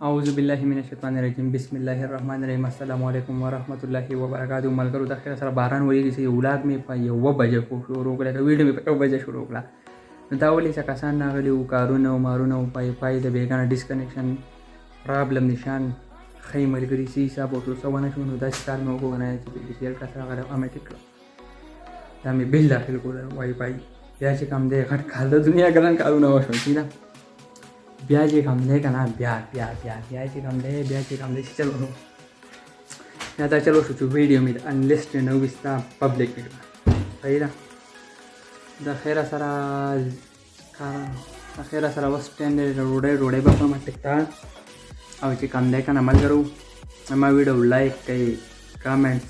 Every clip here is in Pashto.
أعوذ بالله من الشيطان الرجيم بسم الله الرحمن الرحيم السلام عليكم ورحمة الله وبركاته ملګرو د خیر سره باران وریږي چې ولاد مې په 1 بجه شروع کړه ویډیو مې په 1 بجه شروع کړه نو دا ولې څه کسان راغلي وو کارونه او مارونه او پای د بیګانه ډسکنیکشن پرابلم نشان خی ملګري سي حساب او څه ونه شو نو دا کار مې وکړنه چې د سیل کا سره غره امټیک دا مې بل داخل کړ وای پای بیا چې کم دی غټ کال د دنیا ګران کارونه وشو سیدا بیا چې کم دی کنه بیا چې کم دی چلو نو یا دا چلو شو چې ویډیو مې انلیست نو وستا پبلک کړه صحیح ده د خیر سره وسټند روډي په ما ټکټا او چې کم دی کنه ملګرو ما ویډیو لایک کړئ کامنټ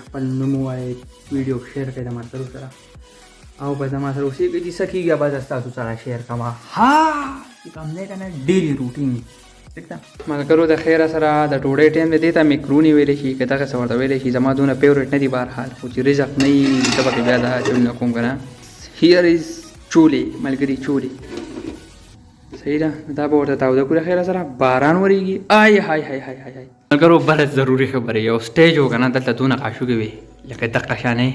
خپل نوم وایي ویډیو شیر کړئ د ملګرو سره او په زما سره اوسې کې چې سکیږي به تاسو سره شیر کما ها کم نه کنه ډیلی روټین ٹھیک ده ملګرو د خیر سره د ټوډې ټایم دی ته میکرونی ویلې شي کته څه ورته ویلې شي زما دونه فیورټ نه دی بهر حال خو چې رزق نه وي د پکې بیا دا چې کوم کنه هیر از چولې ملګری چولې صحیح ده دا به ورته تاو د کوله خیر سره باران وریږي آی هاي ملګرو بل ضروری خبره یو سټیج وکنه دلته دونه قاشو کوي لکه دقه شانه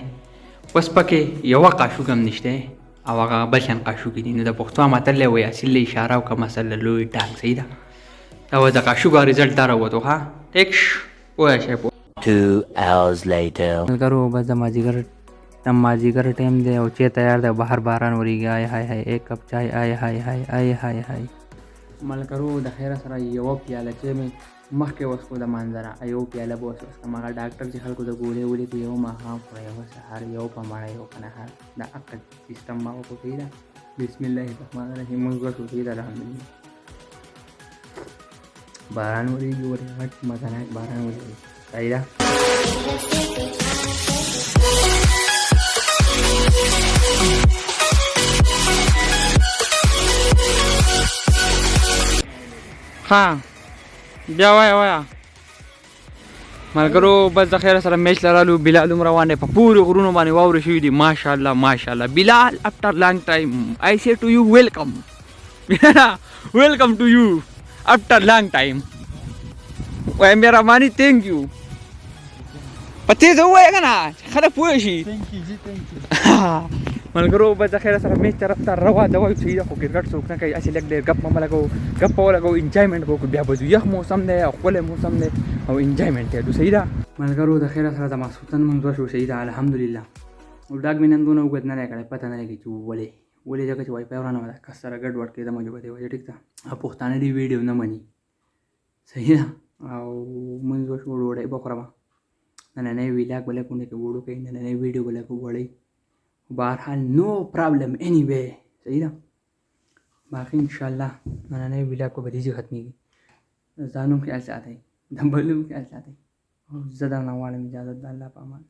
وس پکې یو قاشو کم نشته او هغه بل شان قاشو کې دي نو د پښتو متل وي اصل اشاره او کوم مسله لوی ټانګ صحیح ده دا و د قاشو غا رزلټ دار وته ها ټیکش وای شي 2 hours later ملګرو بس د مازیګر ټایم دی او چې تیار دی بهر باران وریږي آی هاي ایک کپ چای آی هاي ملګرو د خیر سره یو پیاله چې مې مخکې وسکو د منظره یو پیاله به وسکو مګر ډاکټر چې خلکو د ګولې ولې په یو ماښام خوري یو سهار یو په مړه یو کنه هر د عقل سیستم ما وکړی دا بسم الله الرحمن الرحیم موږ وکړو دا الحمدلله باران وریږي ورغټ مزناک باران وریږي صحیح ده ها بیا وایا ملګرو بس د خیر سره میچ لرالو بلال روان دی په پورو غرونو باندې واورې شوي دي ماشاءالله بلال after long time I say to you welcome ټو یو after long time وای میرا مانی thank you پته زه وای کنه خلک پوه شي ملګرو بس د خیر سره میچ طرف ته روا دا وای چې خو کرکټ څوک نه کوي اسی لګ ډېر غپ ملګرو غپ ولګو انجوایمنت کو بیا بزو یخ موسم دی او خپل موسم دی او انجوایمنت دی صحیح ده ملګرو د خیر سره د ماسوتن منځ شو صحیح ده الحمدلله او ډاګ مینندونه وګت نه کړه پته نه لګی چې ولې ځکه چې وای په ورانه ولا کسره ګډ وډ کې د مجو دی وای ټیک ده پښتانه دی ویډیو نه مني صحیح ده او منځ شو وړې بخرما نه ویلاګ بل کو نه کې وړو کې نه ویډیو بل کو وړې بهرحال نو پرابلم اینی وے صحیح ده باقي ان شاء الله نه ویلاګ کو بریږي ختمي ځانو خیال ساتي د بلوم خیال ساتي زه دا نه واړم اجازه د الله په امان